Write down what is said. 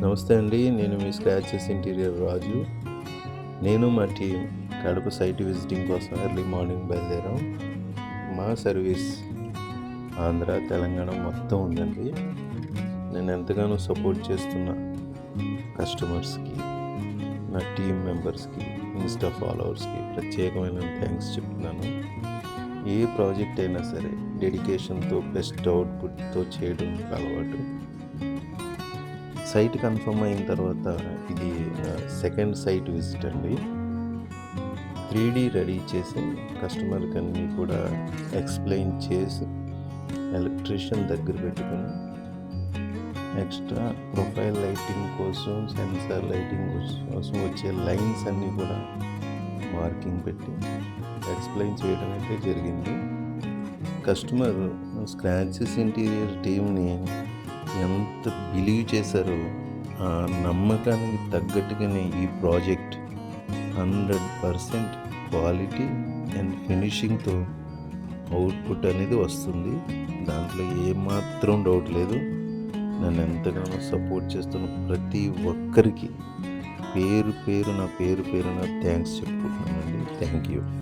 నమస్తే అండి. నేను మీ స్క్రాచెస్ ఇంటీరియర్ రాజు. నేను మా టీమ్ కడప సైట్ విజిటింగ్ కోసం ఎర్లీ మార్నింగ్ బయలుదేరాం. మా సర్వీస్ ఆంధ్ర, తెలంగాణ మొత్తం ఉందండి. నేను ఎంతగానో సపోర్ట్ చేస్తున్న కస్టమర్స్కి, నా టీమ్ మెంబర్స్కి, ఇన్స్టా ఫాలోవర్స్కి ప్రత్యేకమైన థ్యాంక్స్ చెప్తున్నాను. ఏ ప్రాజెక్ట్ అయినా సరే డెడికేషన్తో బెస్ట్ అవుట్పుట్తో చేయడం నాకు అలవాటు. సైట్ కన్ఫర్మ్ అయిన తర్వాత ఇది సెకండ్ సైట్ విజిట్ అండి. 3D రెడీ చేసి కస్టమర్కి అన్నీ కూడా ఎక్స్ప్లెయిన్ చేసి ఎలక్ట్రీషియన్ దగ్గర పెట్టుకుని ఎక్స్ట్రా ప్రొఫైల్ లైటింగ్ కోసం, సెన్సార్ లైటింగ్ కోసం వచ్చే లైన్స్ అన్నీ కూడా మార్కింగ్ పెట్టి ఎక్స్ప్లెయిన్ చేయడం అయితే జరిగింది. కస్టమర్ స్క్రాచెస్ ఇంటీరియర్ టీమ్ని ఎంత బిలీవ్ చేశారో ఆ నమ్మకానికి తగ్గట్టుగానే ఈ ప్రాజెక్ట్ 100% క్వాలిటీ అండ్ ఫినిషింగ్తో అవుట్పుట్ అనేది వస్తుంది. దాంట్లో ఏమాత్రం డౌట్ లేదు. నన్ను ఎంతగానో సపోర్ట్ చేస్తున్న ప్రతి ఒక్కరికి పేరు పేరున థ్యాంక్స్ చెప్పుకుంటున్నానండి. Thank you.